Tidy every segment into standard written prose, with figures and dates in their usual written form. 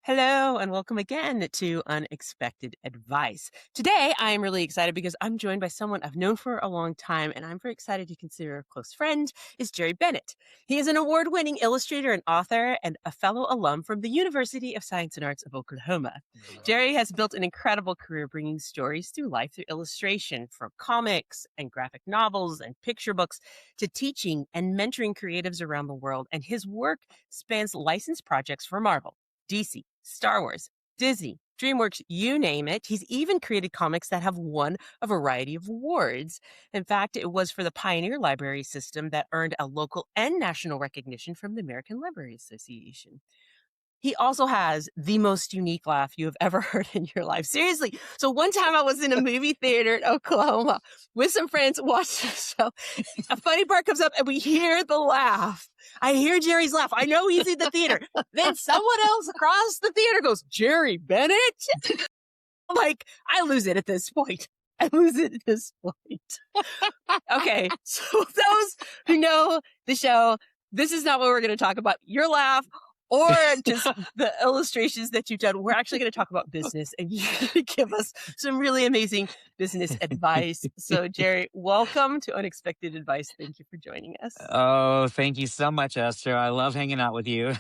Hello and welcome again to Unexpected Advice. Today, I am really excited because I'm joined by someone I've known for a long time and I'm very excited to consider a close friend is Jerry Bennett. He is an award-winning illustrator and author and a fellow alum from the University of Science and Arts of Oklahoma. Jerry has built an incredible career bringing stories to life through illustration, from comics and graphic novels and picture books to teaching and mentoring creatives around the world, and his work spans licensed projects for Marvel, DC, Star Wars, Disney, DreamWorks, you name it. He's even created comics that have won a variety of awards. In fact, it was for the Pioneer Library System that earned a local and national recognition from the American Library Association. He also has the most unique laugh you have ever heard in your life. Seriously. So one time I was in a movie theater in Oklahoma with some friends watching the show. A funny part comes up and we hear the laugh. I hear Jerry's laugh. I know he's in the theater. Then someone else across the theater goes, Jerry Bennett? Like, I lose it at this point. I lose it at this point. Okay. So those who know the show, this is not what we're going to talk about. Your laugh or just the illustrations that you've done. We're actually going to talk about business, and you're going to give us some really amazing business advice. So, Jerry, welcome to Unexpected Advice. Thank you for joining us. Oh, thank you so much, Esther. I love hanging out with you.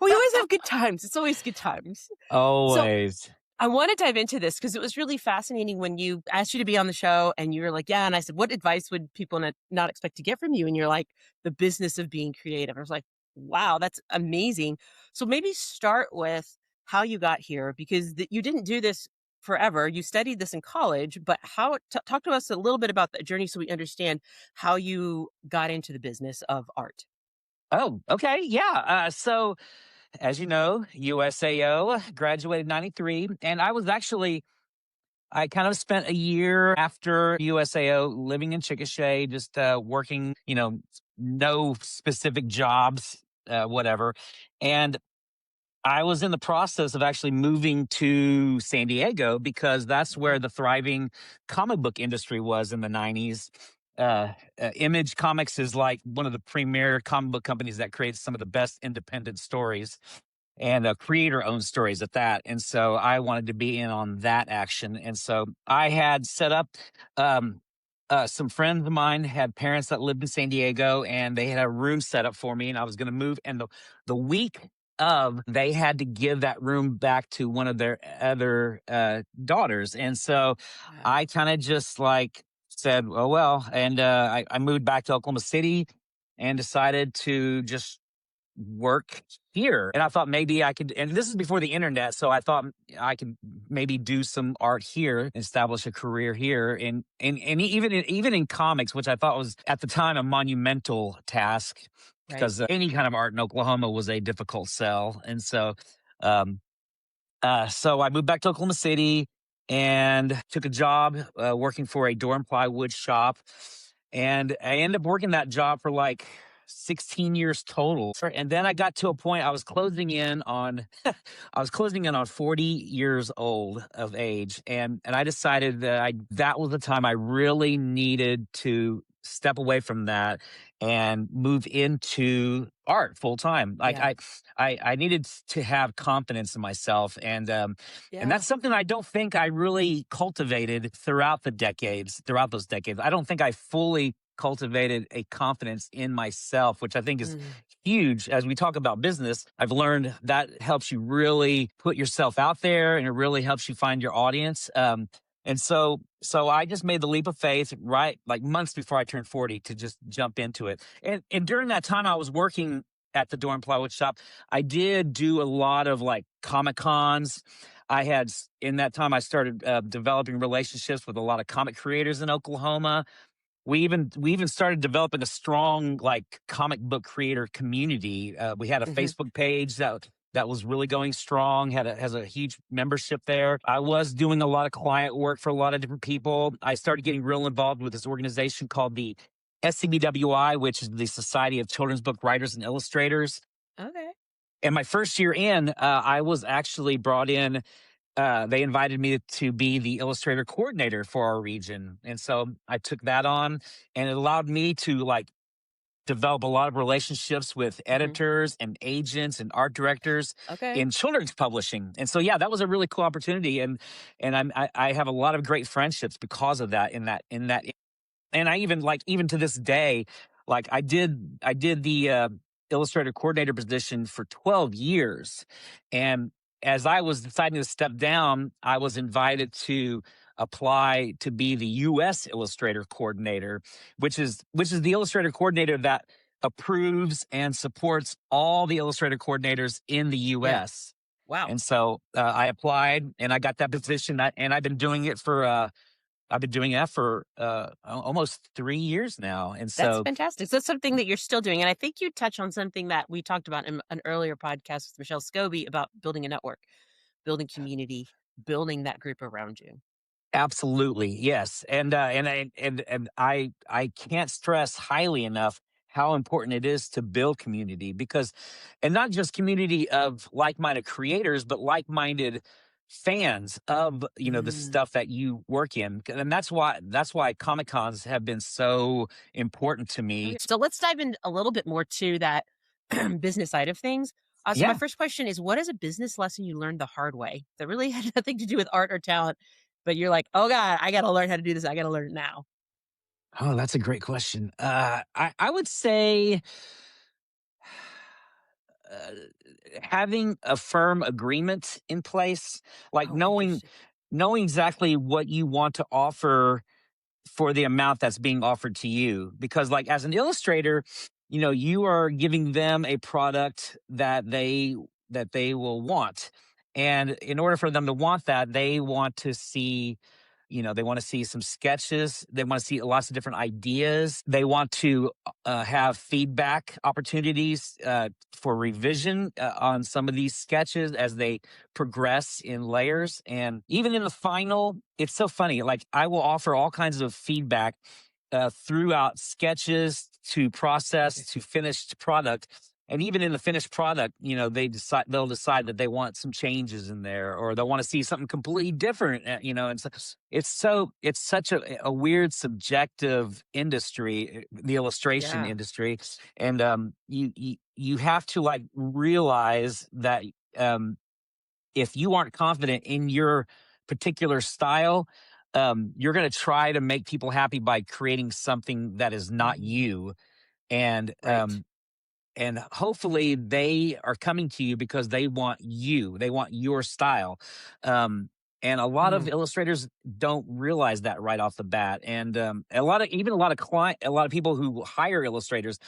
We always have good times. It's always good times. Always. I want to dive into this because it was really fascinating when you asked you to be on the show and you were like, yeah. And I said, what advice would people not expect to get from you? And you're like, the business of being creative. I was like, wow, that's amazing. So maybe start with how you got here, because you didn't do this forever. You studied this in college, but talk to us a little bit about that journey so we understand how you got into the business of art. Oh, okay. Yeah. So, as you know, USAO graduated 93. And I kind of spent a year after USAO living in Chickasha, just working, no specific jobs, whatever. And I was in the process of actually moving to San Diego because that's where the thriving comic book industry was in the 90s. Image Comics is like one of the premier comic book companies that creates some of the best independent stories and creator owned stories at that. And so I wanted to be in on that action. And so I had set up, some friends of mine had parents that lived in San Diego and they had a room set up for me and I was going to move. And the week of, they had to give that room back to one of their other daughters. And so I kind of just like said, oh, well, and I moved back to Oklahoma City and decided to just work here. And I thought maybe I could, and this is before the internet. So I thought I could maybe do some art here, establish a career here. And even in comics, which I thought was at the time a monumental task, because any kind of art in Oklahoma was a difficult sell. And um, so I moved back to Oklahoma City and took a job working for a door and plywood shop. And I ended up working that job for like 16 years total. And then I got to a point I was closing in on I was closing in on 40 years old of age. And I decided that was the time I really needed to step away from that and move into art full time. Like I needed to have confidence in myself. And that's something I don't think I really cultivated throughout those decades. I don't think I fully cultivated a confidence in myself, which I think is huge. As we talk about business, I've learned that helps you really put yourself out there and it really helps you find your audience. And so I just made the leap of faith, right, like months before I turned 40, to just jump into it. And during that time I was working at the door and plywood shop, I did do a lot of like Comic Cons. In that time I started developing relationships with a lot of comic creators in Oklahoma. We even started developing a strong like comic book creator community. We had a Facebook page that was really going strong, has a huge membership there. I was doing a lot of client work for a lot of different people. I started getting real involved with this organization called the SCBWI, which is the Society of Children's Book Writers and Illustrators. Okay. And my first year in, I was actually brought in. They invited me to be the illustrator coordinator for our region. And so I took that on, and it allowed me to like develop a lot of relationships with Mhm. editors and agents and art directors Okay. in children's publishing. And so, yeah, that was a really cool opportunity. And I have a lot of great friendships because of that. In that, and I even like even to this day, like I did the illustrator coordinator position for 12 years, and as I was deciding to step down, I was invited to apply to be the U.S. illustrator coordinator, which is the illustrator coordinator that approves and supports all the illustrator coordinators in the Yeah. U.S. Wow. And so I applied and I got that position, and I've been doing it for I've been doing that for almost 3 years now. And That's so, fantastic. So that's something that you're still doing, and I think you touch on something that we talked about in an earlier podcast with Michelle Scobie about building a network, building community, building that group around you. absolutely, yes. And I can't stress highly enough how important it is to build community, because, and not just community of like-minded creators, but like-minded fans of the Mm. stuff that you work in. And that's why Comic Cons have been so important to Okay. me. So let's dive in a little bit more to that business side of things. So my Yeah. first question is, what is a business lesson you learned the hard way that really had nothing to do with art or talent, but you're like, oh God, I got to learn how to do this. I got to learn it now. Oh, that's a great question. I would say uh, having a firm agreement in place, like Oh, knowing interesting. knowing exactly what you want to offer for the amount that's being offered to you. Because, like, as an illustrator, you are giving them a product that they will want, and in order for them to want that, they want to see some sketches. They want to see lots of different ideas. They want to have feedback opportunities for revision on some of these sketches as they progress in layers. And even in the final, it's so funny. Like, I will offer all kinds of feedback throughout sketches to process to finished product. And even in the finished product, they'll decide that they want some changes in there, or they'll want to see something completely different. And so it's such a weird subjective industry, the illustration Yeah. industry. And you have to, like, realize that um, if you aren't confident in your particular style, you're going to try to make people happy by creating something that is not Mm. you. And Right. hopefully they are coming to you because they want you, they want your style. And a lot of Mm. illustrators don't realize that right off the bat. And a lot of people who hire illustrators,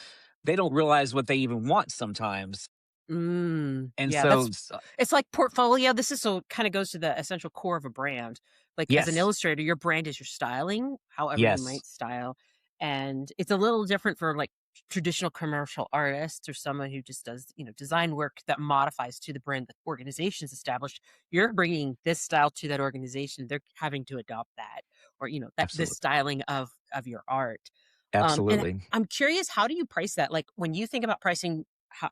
they don't realize what they even want sometimes. Mm, And yeah, so, it's like portfolio. This is so kind of goes to the essential core of a brand. Like as an yes, illustrator, your brand is your styling, however you yes, might style. And it's a little different for like traditional commercial artists or someone who just does, design work that modifies to the brand the organization's established. You're bringing this style to that organization. They're having to adopt that or, that this absolutely, styling of your art. And absolutely. I'm curious, how do you price that? Like when you think about pricing,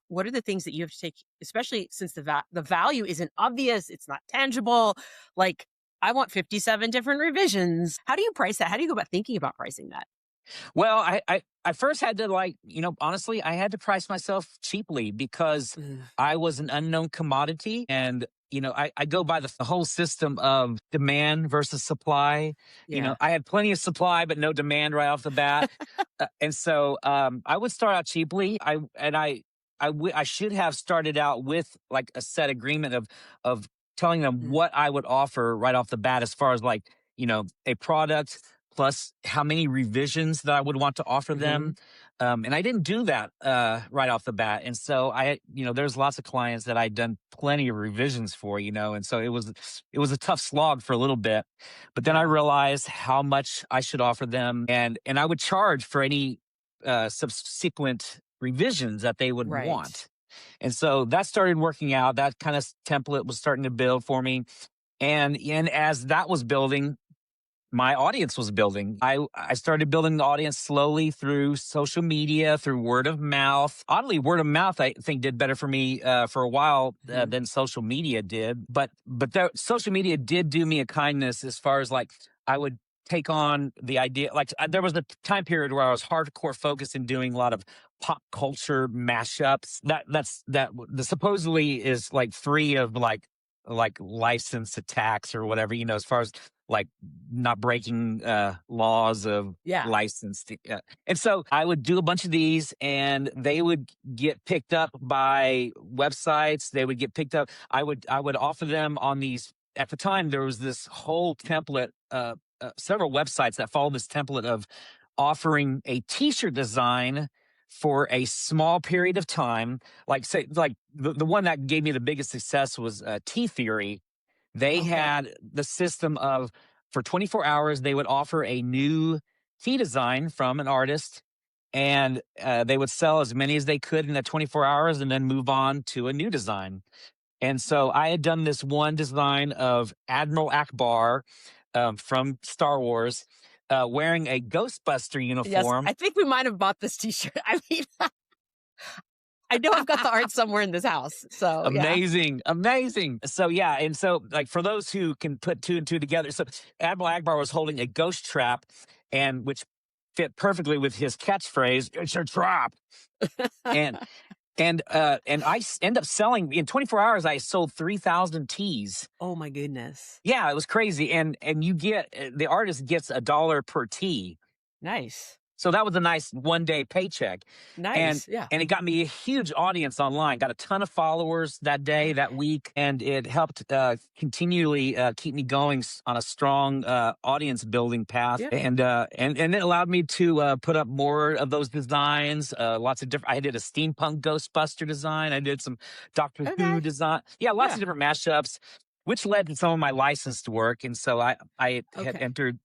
what are the things that you have to take, especially since the value isn't obvious, it's not tangible. Like I want 57 different revisions. How do you price that? How do you go about thinking about pricing that? Well, I first had to, like, honestly, I had to price myself cheaply because Ugh, I was an unknown commodity. And, I go by the whole system of demand versus supply. yeah. I had plenty of supply, but no demand right off the bat. And so I would start out cheaply. I should have started out with, like, a set agreement of telling them Mm, what I would offer right off the bat, as far as, like, a product plus how many revisions that I would want to offer them. mhm. And I didn't do that right off the bat. And so there's lots of clients that I'd done plenty of revisions for, and so it was a tough slog for a little bit. But then I Yeah. realized how much I should offer them, and I would charge for any subsequent revisions that they would Right. want. And so that started working out. That kind of template was starting to build for me. And as that was building, my audience was building. I started building the audience slowly through social media, through word of mouth. Oddly, word of mouth, I think, did better for me for a while Mhm. than social media did. But social media did do me a kindness, as far as, like, I would take on the idea. Like there was a time period where I was hardcore focused in doing a lot of pop culture mashups. The supposedly is like free of like license attacks or whatever, as far as like not breaking laws of Yeah. license. And so I would do a bunch of these and they would get picked up by websites. They would get picked up. I would offer them on these. At the time, there was this whole template, several websites that follow this template of offering a t-shirt design for a small period of time. Like say, like the one that gave me the biggest success was T Theory. They Okay. had the system of for 24 hours, they would offer a new tee design from an artist and they would sell as many as they could in that 24 hours and then move on to a new design. And so I had done this one design of Admiral Akbar from Star Wars wearing a Ghostbuster Yes, uniform. I think we might have bought this T-shirt. I mean, I know I've got the art somewhere in this house. So yeah. Amazing, amazing. So yeah, and so like for those who can put two and two together, so Admiral Akbar was holding a ghost trap, and which fit perfectly with his catchphrase, "It's a trap." And and end up selling in 24 hours. I sold 3,000 tees. Oh my goodness. Yeah, it was crazy, and you get the artist gets $1 per tee. Nice. So that was a nice one-day paycheck, and Nice. Yeah. and it got me a huge audience online. Got a ton of followers that day, that week, and it helped continually keep me going on a strong audience building path. Yeah. And it allowed me to put up more of those designs. Lots of different. I did a steampunk Ghostbuster design. I did some Doctor Okay. Who design. Yeah, lots Yeah. of different mashups, which led to some of my licensed work. And so I had Okay. entered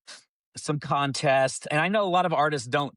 some contest, and I know a lot of artists don't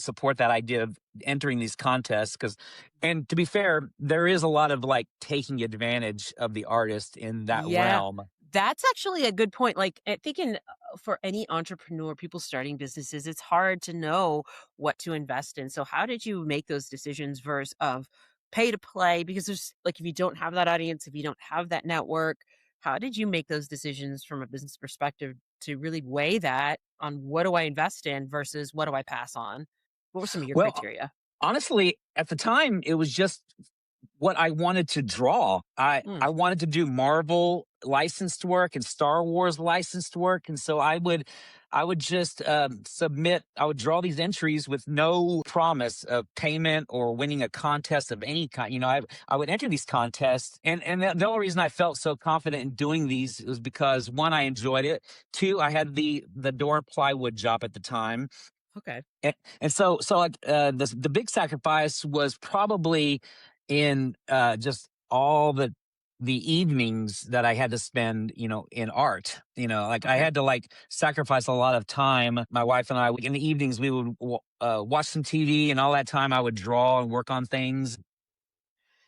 support that idea of entering these contests because, and to be fair, there is a lot of like taking advantage of the artist in that Yeah. realm. That's actually a good point. Like, thinking for any entrepreneur, people starting businesses, it's hard to know what to invest in. So, how did you make those decisions versus of pay to play? Because there's like, if you don't have that audience, if you don't have that network, how did you make those decisions from a business perspective to really weigh that on what do I invest in versus what do I pass on? What were some of your Well, criteria? honestly, at the time, it was just what I wanted to draw. Mm, I wanted to do Marvel licensed work and Star Wars licensed work, and so I would just submit. I would draw these entries with no promise of payment or winning a contest of any kind. I would enter these contests, and the only reason I felt so confident in doing these was because one, I enjoyed it. Two, I had the door and plywood job at the time. okay. And so like the big sacrifice was probably in just all the evenings that I had to spend, in art. Like I Okay. had to like sacrifice a lot of time. My wife and I, in the evenings, we would watch some TV, and all that time I would draw and work on things.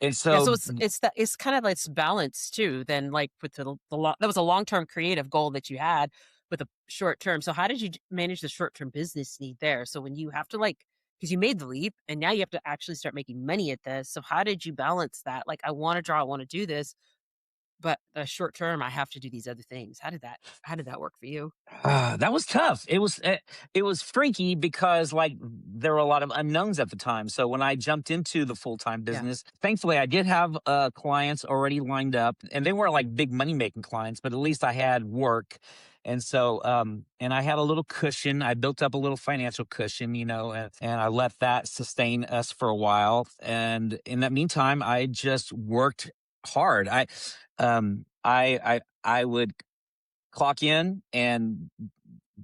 And Yeah, so so, it's kind of like it's balance too. Then like with that was a long term creative goal that you had with a short term. So how did you manage the short term business need there? So when you have to like because you made the leap and now you have to actually start making money at this. So how did you balance that? Like I want to draw, I want to do this, but the short term I have to do these other things. How did that work for you? that was tough. It was freaky because like there were a lot of unknowns at the time. So when I jumped into the full time Yeah. business, thankfully I did have clients already lined up, and they weren't like big money making clients, but at least I had work. And so, and I had a little cushion. I built up a little financial cushion, and I let that sustain us for a while. And in that meantime, I just worked hard. I would clock in and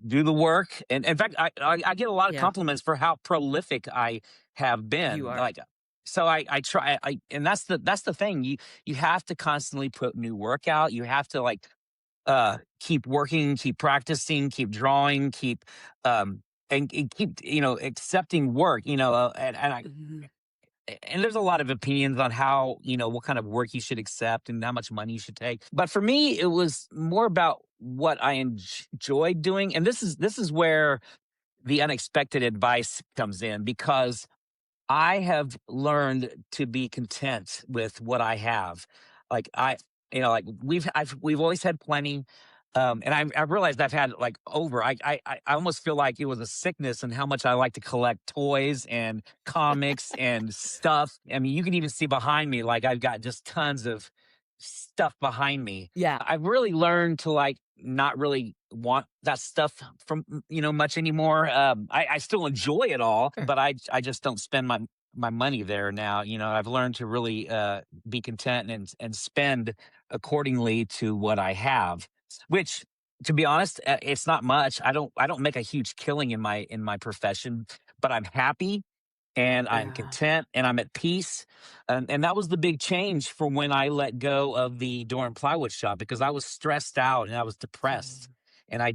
do the work. And in fact, I get a lot of Yeah. compliments for how prolific I have You been. are. Like, so I try, and that's the thing. You have to constantly put new work out. You have to like, keep working, keep practicing, keep drawing, and keep, accepting work, Mhm. and there's a lot of opinions on how, what kind of work you should accept and how much money you should take. But for me, it was more about what I enjoyed doing. And this is where the unexpected advice comes in, because I have learned to be content with what I have. Like like we've always had plenty. And I realized I've had like I almost feel like it was a sickness and how much I like to collect toys and comics and stuff. I mean, you can even see behind me, like I've got just tons of stuff behind me. Yeah. I've really learned to like not really want that stuff from much anymore. I still enjoy it all, Sure. but I just don't spend my money there now. I've learned to really be content and spend accordingly to what I have, which, to be honest, it's not much. I don't make a huge killing in my profession, but I'm happy and I'm Yeah. content and I'm at peace. And that was the big change from when I let go of the door and plywood shop, because I was stressed out and I was depressed. Mm. And I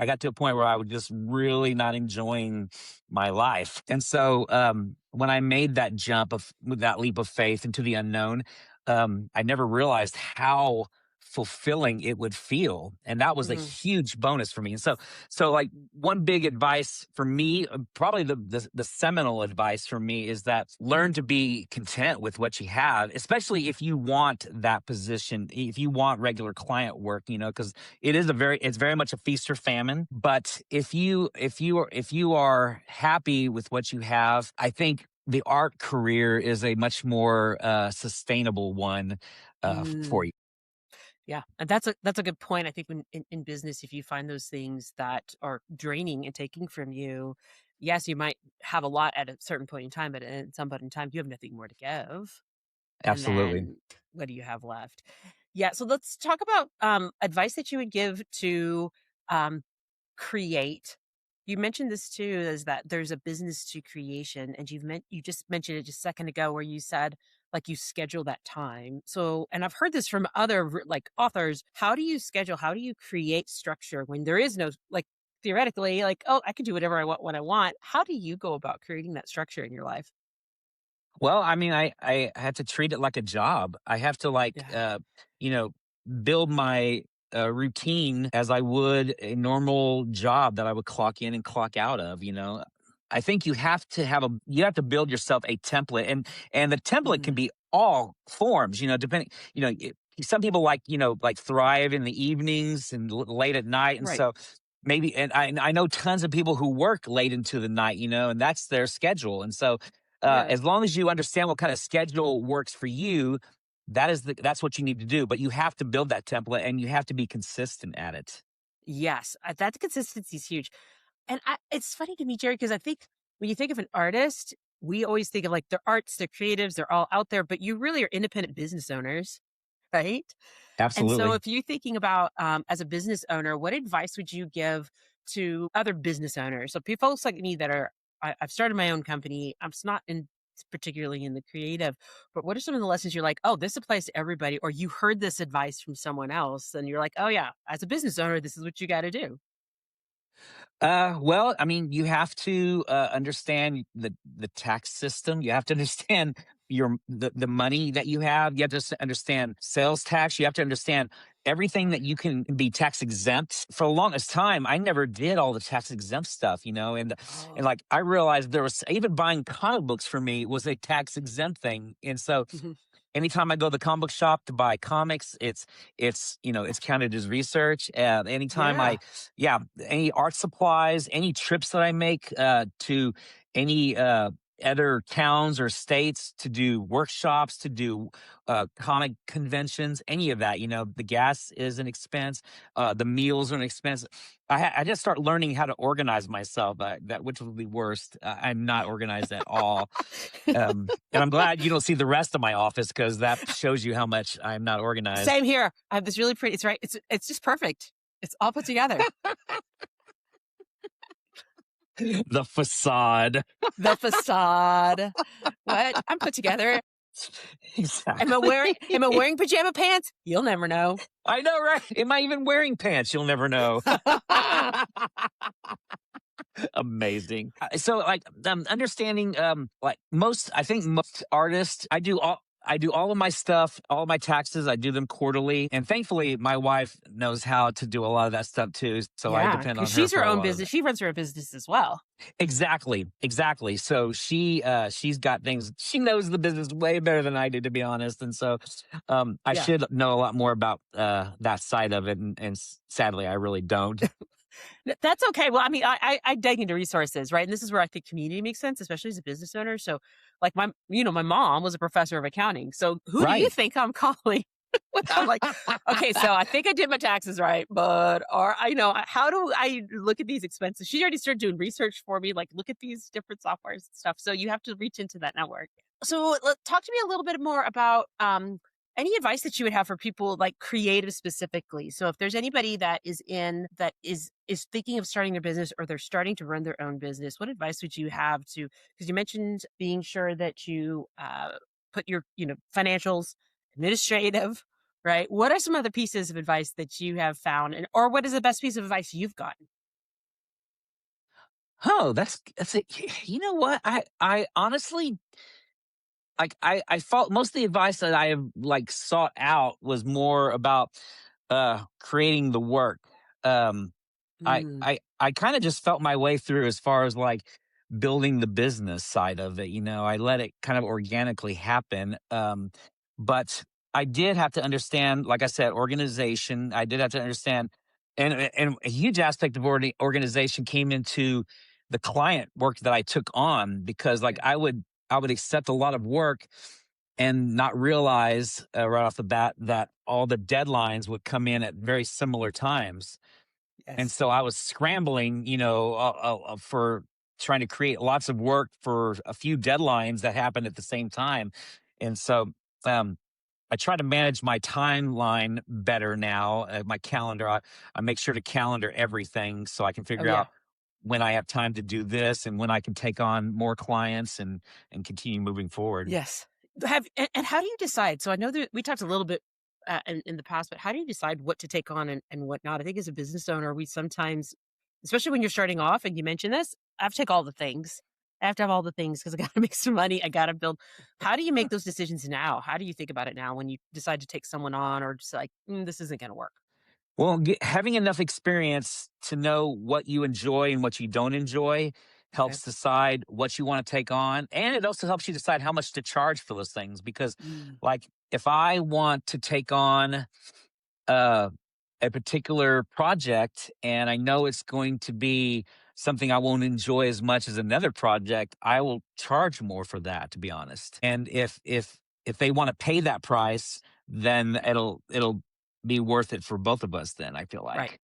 got to a point where I was just really not enjoying my life. And so when I made that jump of with that leap of faith into the unknown, I never realized how fulfilling it would feel. And that was a Mhm. huge bonus for me. And so like one big advice for me, probably the seminal advice for me, is that Mhm. learn to be content with what you have, especially if you want that position, if you want regular client work, because it's very much a feast or famine. But if you are happy with what you have, I think the art career is a much more sustainable one for Mm. you. Yeah, and that's a good point. I think when in business, if you find those things that are draining and taking from you, yes, you might have a lot at a certain point in time, but at some point in time, you have nothing more to give. And Absolutely. then what do you have left? Yeah, so let's talk about advice that you would give to um, create. You mentioned this too, is that there's a business to creation, and you just mentioned it just a second ago, where you said like you schedule that time. So, and I've heard this from other like authors. How do you schedule? How do you create structure when there is no like theoretically like, oh, I can do whatever I want when I want? How do you go about creating that structure in your life? Well, I mean, I have to treat it like a job. I have to like, Yeah. you know, build my routine as I would a normal job that I would clock in and clock out of. I think you have to build yourself a template, and the template can Mhm. be all forms. Depending. Some people like thrive in the evenings and late at night, and Right. so maybe. And I know tons of people who work late into the night. And that's their schedule, and so Yeah. as long as you understand what kind of schedule works for you, that's what you need to do. But you have to build that template and you have to be consistent at it. Yes, that consistency is huge. And it's funny to me, Jerry, because I think when you think of an artist, we always think of like their arts, their creatives, they're all out there, but you really are independent business owners, right? And so, Absolutely. if you're thinking about as a business owner, what advice would you give to other business owners? So, people folks like me that I've started my own company. I'm not in particularly in the creative, but what are some of the lessons you're like, oh, this applies to everybody, or you heard this advice from someone else, and you're like, oh yeah, as a business owner, this is what you got to do. Well, I mean, you have to understand the tax system. You have to understand the money that you have. You have to understand sales tax. You have to understand everything that you can be tax exempt. For the longest time, I never did all the tax exempt stuff, and Oh, like I realized there was even buying comic books for me was a tax exempt thing, and so mhm. anytime I go to the comic book shop to buy comics, it's counted as research. Anytime Yeah. yeah, any art supplies, any trips that I make to any other towns or states to do workshops, to do comic conventions, any of that, the gas is an expense, the meals are an expense. I just start learning how to organize myself. That which was the worst. I'm not organized at all. And I'm glad you don't see the rest of my office because that shows you how much I'm not organized. Same here. I have this really pretty. It's right. It's just perfect. It's all put together. The facade. The facade. What? I'm put together. Exactly. Am I wearing pajama pants? You'll never know. I know, right? Am I even wearing pants? You'll never know. Amazing. So, like, understanding, like I think most artists, I do all. I do all of my stuff, all of my taxes. I do them quarterly, and thankfully, my wife knows how to do a lot of that stuff too. So I Yeah, depend because on her she's for her a own lot of business. that. She runs her own business as well. Exactly, exactly. So she's got things. She knows the business way better than I do, to be honest. And so I Yeah. should know a lot more about that side of it. And sadly, I really don't. That's okay. Well, I mean, I dig into resources, right? And this is where I think community makes sense, especially as a business owner. So, like my mom was a professor of accounting. So, who do you Right. think I'm calling? When I'm like, okay, so I think I did my taxes right, but or I know how do I look at these expenses? She already started doing research for me, like look at these different softwares and stuff. So you have to reach into that network. So talk to me a little bit more about any advice that you would have for people like creative specifically. So if there's anybody that is thinking of starting their business or they're starting to run their own business, what advice would you have to, because you mentioned being sure that you put your, financials, administrative, right? What are some other pieces of advice that you have found and or what is the best piece of advice you've gotten? Oh, that's it. You know what? I honestly I felt most of the advice that I have like sought out was more about creating the work. Um Mm, I kind of just felt my way through as far as like building the business side of it. I let it kind of organically happen. But I did have to understand, like I said, organization. I did have to understand, and a huge aspect of organization came into the client work that I took on because, like, yeah. I would accept a lot of work and not realize right off the bat that all the deadlines would come in at very similar times. And Yes. so I was scrambling, for trying to create lots of work for a few deadlines that happened at the same time. And so um, I try to manage my timeline better now. My calendar, I make sure to calendar everything so I can Oh figure yeah. out when I have time to do this and when I can take on more clients and continue moving forward. Yes. And how do you decide? So I know that we talked a little bit in the past, but how do you decide what to take on and what not? I think as a business owner, we sometimes, especially when you're starting off, and you mentioned this, I have to take all the things. I have to have all the things because I got to make some money. I got to build. How do you make those decisions now? How do you think about it now when you decide to take someone on or just like, this isn't going to work? Well, having enough experience to know what you enjoy and what you don't enjoy Okay. helps decide what you want to take on. And it also helps you decide how much to charge for those things. Because, Mm, like, if I want to take on uh, a particular project and I know it's going to be something I won't enjoy as much as another project, I will charge more for that, to be honest. And if they want to pay that price, then it'll be worth it for both of us then, I feel right. like.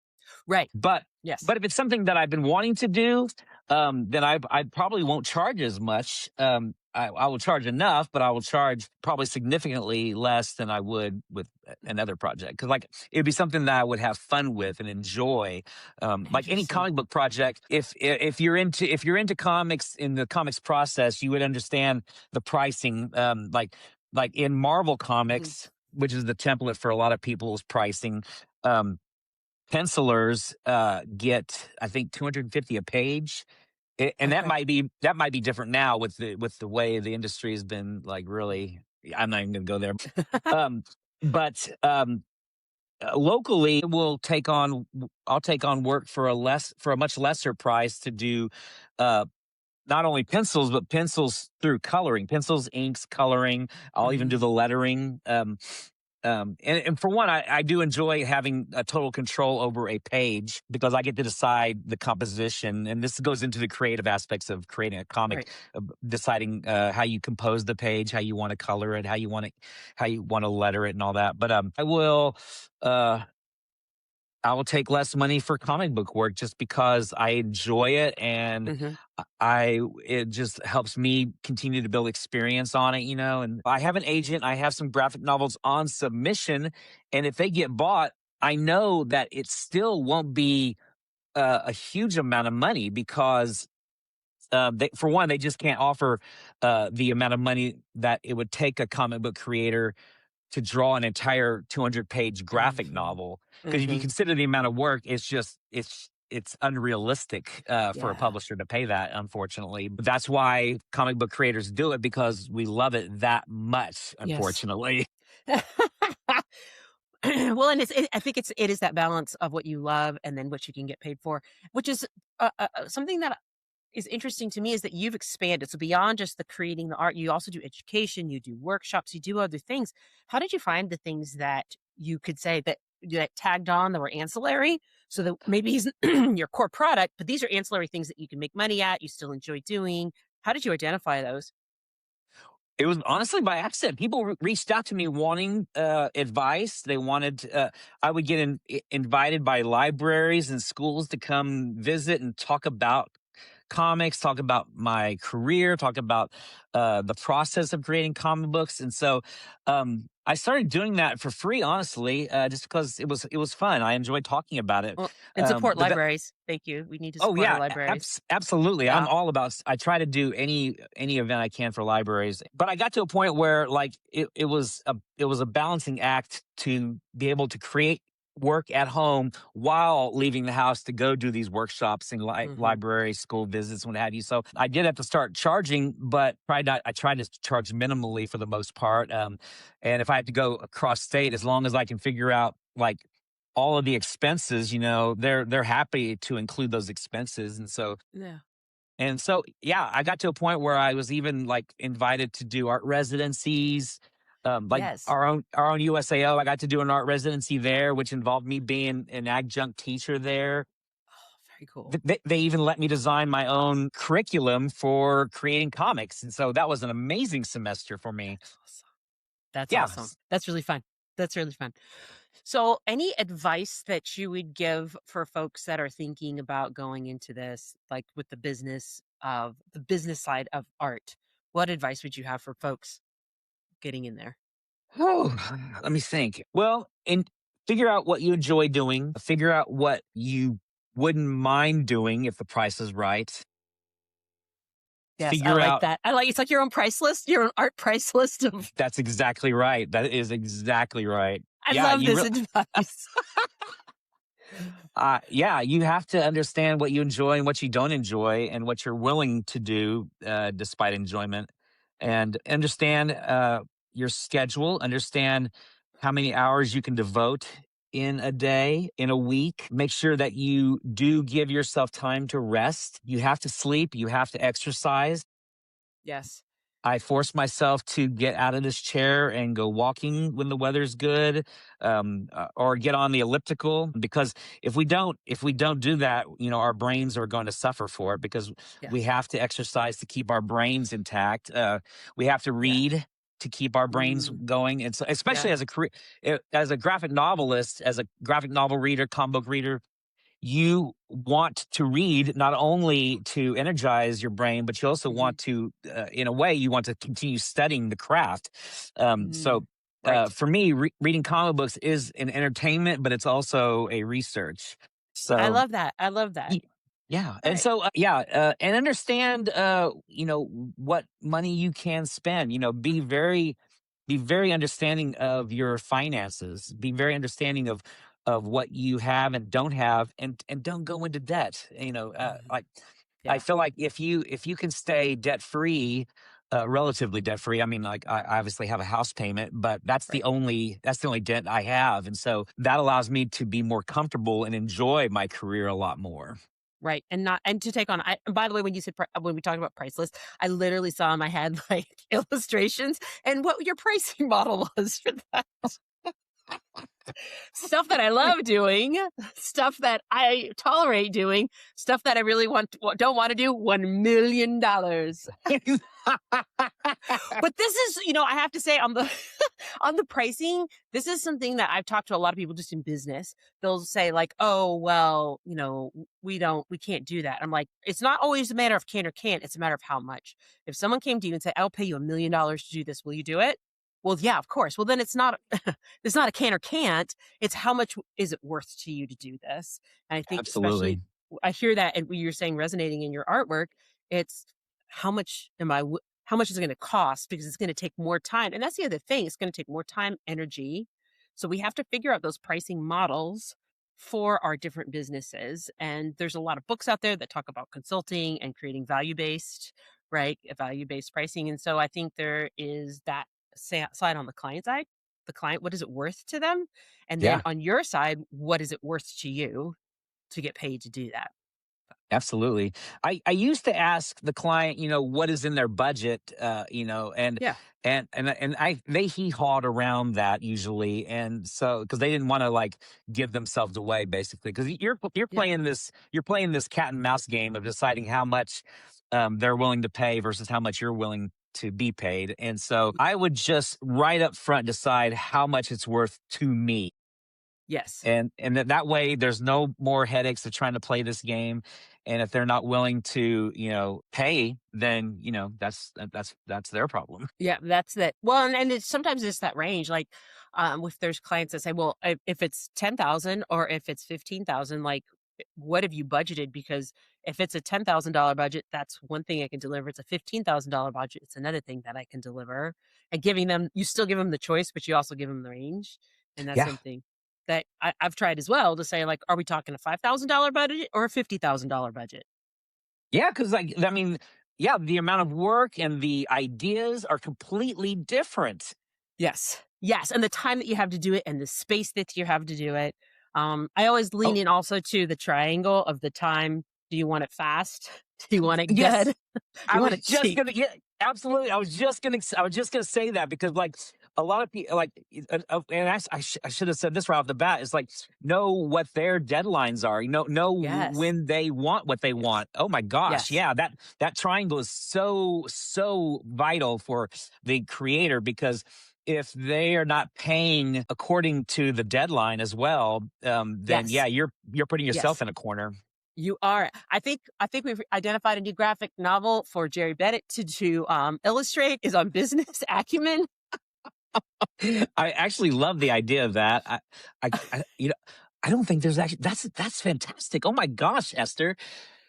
Right. But Yes. but if it's something that I've been wanting to do, then I probably won't charge as much. I will charge enough, but I will charge probably significantly less than I would with another project. Because like it'd be something that I would have fun with and enjoy. Like any Interesting. comic book project, if you're into comics in the comics process, you would understand the pricing. Like in Marvel Mhm. comics, which is the template for a lot of people's pricing. Um, Pencilers get I think 250 a page. And that Okay. might be different now with the way the industry has been like really. I'm not even going to go there. Um, but locally, I'll take on work for a much lesser price to do uh, not only pencils but pencils through coloring, pencils, inks, coloring. I'll even do Mm, the lettering. And for one, I do enjoy having a total control over a page because I get to decide the composition. And this goes into the creative aspects of creating a comic, right. deciding how you compose the page, how you want to color it, how you want to letter it, and all that. But uh, I will take less money for comic book work just because I enjoy it and Hmm. it just helps me continue to build experience on it. And I have an agent, I have some graphic novels on submission, and if they get bought, I know that it still won't be a huge amount of money because for one, they just can't offer the amount of money that it would take a comic book creator to draw an entire 200-page graphic Hmm. novel. Because if you Hmm. consider the amount of work, it's it's unrealistic for a Yeah. publisher to pay that, unfortunately. But that's why comic book creators do it, because we love it that much, Yes. unfortunately. Well, and I think it is that balance of what you love and then what you can get paid for, which is something that is interesting to me is that you've expanded. So beyond just the creating the art, you also do education, you do workshops, you do other things. How did you find the things that you could say that tagged on that were ancillary? So that maybe isn't your core product, but these are ancillary things that you can make money at, you still enjoy doing. How did you identify those? It was honestly by accident. People reached out to me wanting advice. They wanted, I would get invited by libraries and schools to come visit and talk about comics, talk about my career, talk about the process of creating comic books. And so I started doing that for free, honestly, just because it was fun. I enjoyed talking about it. Well, and support But libraries. Thank you. We need to oh support our yeah, libraries. absolutely. I'm Yeah. all about. I try to do any event I can for libraries, but I got to a point where like it was a balancing act to be able to create work at home while leaving the house to go do these workshops and Hmm. library school visits, what have you. So I did have to start charging, but I tried to charge minimally for the most part. And if I have to go across state, as long as I can figure out like all of the expenses, they're happy to include those expenses. Yeah. Yeah, I got to a point where I was even like invited to do art residencies. Like Yes. our own USAO, I got to do an art residency there, which involved me being an adjunct teacher there. Oh, very cool. They even let me design my own curriculum for creating comics, and so that was an amazing semester for me. That's awesome. That's Yeah. awesome. That's really fun. That's really fun. So, any advice that you would give for folks that are thinking about going into this, like with the business side of art? What advice would you have for folks getting in there? Oh, let me think. Well, and figure out what you enjoy doing. Figure out what you wouldn't mind doing if the price is right. Yes, I Figure like out that. I like it's like your own price list, your own art price list of that's exactly right. That is exactly right. I Yeah, love you this really advice. yeah, you have to understand what you enjoy and what you don't enjoy and what you're willing to do despite enjoyment, and understand your schedule, understand how many hours you can devote in a day, in a week. Make sure that you do give yourself time to rest. You have to sleep, you have to exercise. Yes. I force myself to get out of this chair and go walking when the weather's good, or get on the elliptical. Because if we don't do that, our brains are going to suffer for it. Because we Yes. have to exercise to keep our brains intact. We have to Yeah. read to keep our brains Mm, going, and so especially yeah. as a graphic novelist, as a graphic novel reader, comic book reader, you want to read not only to energize your brain, but you also Mhm. want to, in a way, you want to continue studying the craft. So, Mm. Right. for me, reading comic books is an entertainment, but it's also a research. I So, love that. I love that. Ye yeah, and Alright. so, and understand, what money you can spend, be very understanding of your finances, be very understanding of what you have and don't have, and don't go into debt, Mhm. like, I Yeah. feel like if you can stay debt-free, relatively debt-free. I mean, like, I obviously have a house payment, but Right. that's the only debt I have, and so that allows me to be more comfortable and enjoy my career a lot more. Right, and not and to take on and by the way, when you said when we talked about price list, I literally saw in my head, like, illustrations and what your pricing model was for that. Stuff that I love doing, stuff that I tolerate doing, stuff that I really don't wanna do, $1,000,000. But this is I have to say on the on the pricing, this is something that I've talked to a lot of people just in business. They'll say like, "Oh, well, we can't do that." I'm like, "It's not always a matter of can or can't, it's a matter of how much." If someone came to you and said, "I'll pay you $1,000,000 to do this, will you do it?" Well, yeah, of course. Well, then it's not it's not a can or can't, it's how much is it worth to you to do this? And I think especially Absolutely. I hear that and what you're saying resonating in your artwork, it's how much how much is it gonna cost? Because it's gonna take more time, and that's the other thing, it's gonna take more time, energy, so we have to figure out those pricing models for our different businesses. And there's a lot of books out there that talk about consulting and creating value-based, right? Value-based pricing. And so I think there is that side on the client side. The client, what is it worth to them? And then Yeah. on your side, what is it worth to you to get paid to do that? Absolutely. I used to ask the client, what is in their budget, and Yeah. I they hee hawed around that usually, and so because they didn't want to like give themselves away basically, because Yeah. you're playing this cat and mouse game of deciding how much they're willing to pay versus how much you're willing to be paid, and so I would just right up front decide how much it's worth to me, Yes. and that way there's no more headaches of trying to play this game. And if they're not willing to pay, then that's their problem. Yeah, that's that. Well, and it's sometimes it's that range. Like, if there's clients that say, "Well, if it's 10,000 or if it's 15,000, like, what have you budgeted?" Because if it's a $10,000 budget, that's one thing I can deliver. It's a $15,000 budget, it's another thing that I can deliver. And giving them, you still give them the choice, but you also give them the range, and that's Yeah. something that I've tried as well to say, like, are we talking a $5,000 budget or a $50,000 budget? Yeah, because I mean, yeah, the amount of work and the ideas are completely different. Yes. Yes, and the time that you have to do it and the space that you have to do it. I always lean Oh, in also to the triangle of the time. Do you want it fast? Do you want it yes. good? Do I you want was it just cheap? gonna yeah, absolutely. I was just gonna say that because like a lot of people like and I should have said this right off the bat. It's like know what their deadlines are. Know Yes. when they want what they Yes. want. Oh my gosh, Yes. yeah, that triangle is so vital for the creator because if they are not paying according to the deadline as well, then yeah, Yes. you're putting yourself Yes. in a corner. You are. I think we've identified a new graphic novel for Jerry Bennett to illustrate is on business acumen. I actually love the idea of that. I don't think there's actually that's fantastic. Oh my gosh, Esther,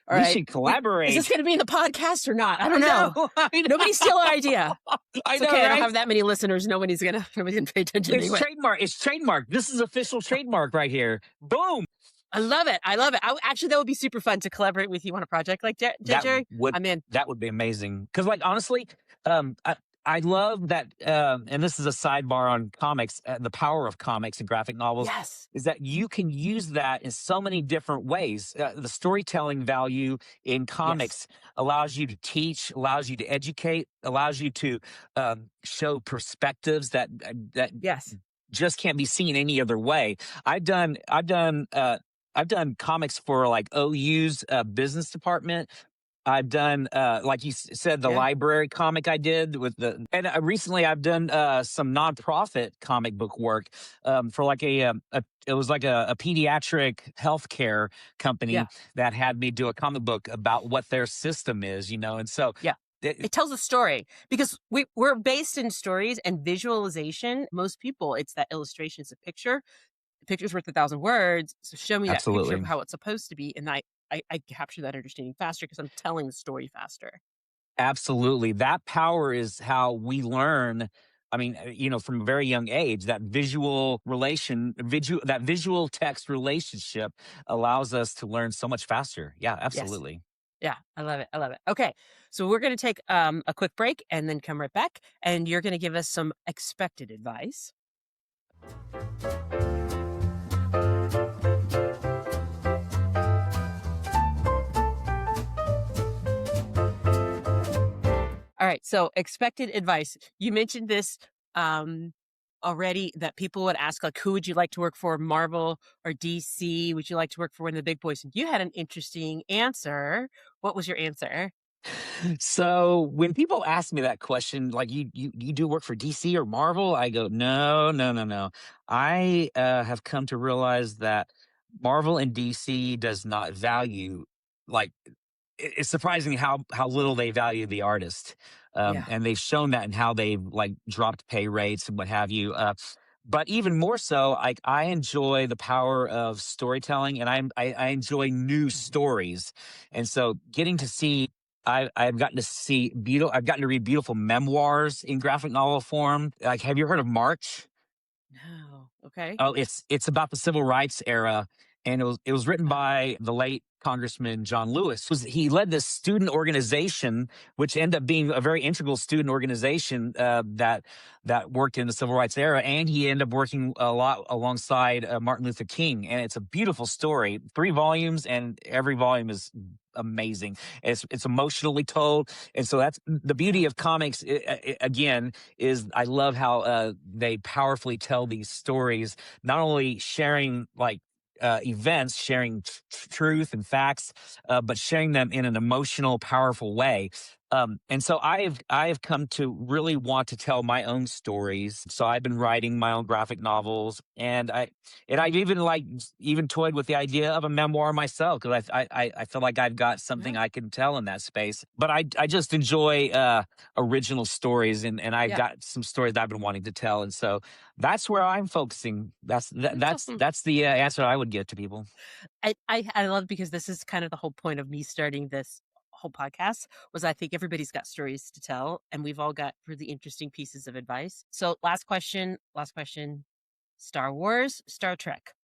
All we right. should Is this collaborate. gonna be in the podcast or not? I I don't know, know. I Nobody steal our know, idea. I It's know, okay. I don't right? have that many listeners. Nobody's gonna pay attention It's anyway. trademark. It's trademark. This is official trademark right here. Boom. I love it. I love it. Actually, that would be super fun to collaborate with you on a project like that, That Jerry. would I'm in. that would be amazing. Because, like, honestly, I love that. And this is a sidebar on comics. The power of comics and graphic novels Yes. is that you can use that in so many different ways. The storytelling value in Yes. comics allows you to teach, allows you to educate, allows you to show perspectives that Yes. just can't be seen any other way. I've done I've done I've done comics for like OU's business department. I've done like you said, the Yeah. library comic I did with the and recently I've done some nonprofit comic book work for like a it was like a pediatric healthcare Yeah. company that had me do a comic book about what their system is, and so Yeah. it, It tells a story because we're based in stories and visualization. Most people, it's that illustration. It's a picture. The picture's worth 1,000 words. So show me that picture of absolutely. how it's supposed to be, and I capture that understanding faster because I'm telling the story faster. Absolutely. That power is how we learn. I mean, from a very young age, that visual text relationship allows us to learn so much faster. Yeah, Yes. absolutely. Yeah, I love it. I love it. Okay. So we're going to take a quick break and then come right back. And you're going to give us some expected advice. All right. So expected advice. You mentioned this um, already that people would ask, like, who would you like to work for, Marvel or DC? Would you like to work for one of the big boys? And you had an interesting answer. What was your answer? So when people ask me that question, like you do work for DC or Marvel, I go, no, no, no, no. I have come to realize that Marvel and DC does not value like it's surprising how little they value the artist, Yeah. and they've shown that in how they've like dropped pay rates and what have you. But even more so, like I enjoy the power of storytelling, and I enjoy new Mhm. stories, and so getting to see. I've gotten to see beautiful. I've gotten to read beautiful memoirs in graphic novel form. Like, have you heard of March? No. Okay. Oh, it's about the civil rights era, and it was written by the late Congressman John Lewis. He led this student organization, which ended up being a very integral student organization that worked in the civil rights era, and he ended up working a lot alongside Martin Luther King. And it's a beautiful story, 3 volumes, and every volume is amazing. It's emotionally told, and so that's the beauty of comics. Again, is I love how they powerfully tell these stories, not only sharing like events, sharing truth and facts, but sharing them in an emotional, powerful way. And so I've come to really want to tell my own stories. So I've been writing my own graphic novels, and I've even toyed with the idea of a memoir myself, because I feel like I've got something Yeah. I can tell in that space. But I just enjoy original stories, and I've Yeah. got some stories that I've been wanting to tell, and so that's where I'm focusing. That's awesome. That's the answer I would give to people. I love, because this is kind of the whole point of me starting this whole podcast, was I think everybody's got stories to tell, and we've all got really interesting pieces of advice. So last question. Star Wars, Star Trek?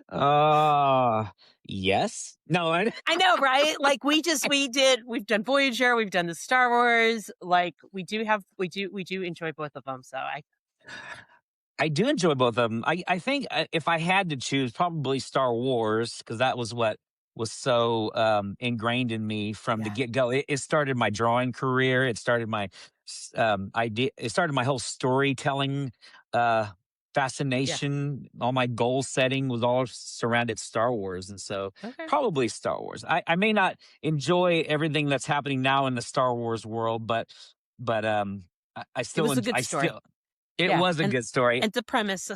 uh yes. No, I know, right? Like we've done Voyager, we've done the Star Wars. Like we do enjoy both of them. So I do enjoy both of them. I think if I had to choose, probably Star Wars, because that was what was so ingrained in me from the yeah, get go. It started my drawing career. It started my idea. It started my whole storytelling uh, yeah. fascination. All my goal setting was all surrounded Star Wars, and so Okay. probably Star Wars. I may not enjoy everything that's happening now in the Star Wars world, but I It still was a good I story. still it Yeah, was a good story. and the premise.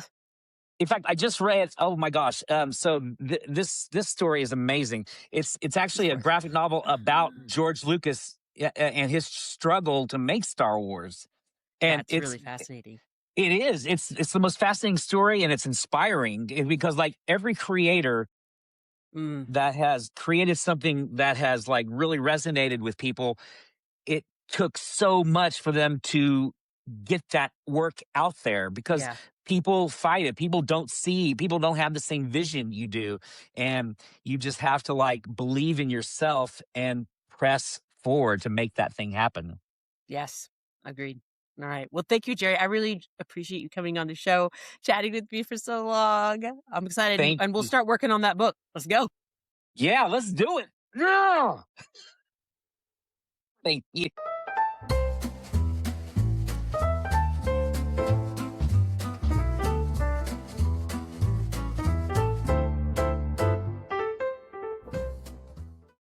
In fact, I just read. Oh my gosh! So this story is amazing. It's This actually a worth. graphic novel about George Lucas and his struggle to make Star Wars, and That's really fascinating. it is it's the most fascinating story, and it's inspiring because like every creator Mm, that has created something that has like really resonated with people, it took so much for them to get that work out there, because yeah. people fight it. People don't have the same vision you do. And you just have to like believe in yourself and press forward to make that thing happen. Yes. Agreed. All right. Well, thank you, Jerry. I really appreciate you coming on the show, chatting with me for so long. I'm excited, Thank and we'll you. start working on that book. Let's go. Yeah, let's do it. Yeah. Thank you.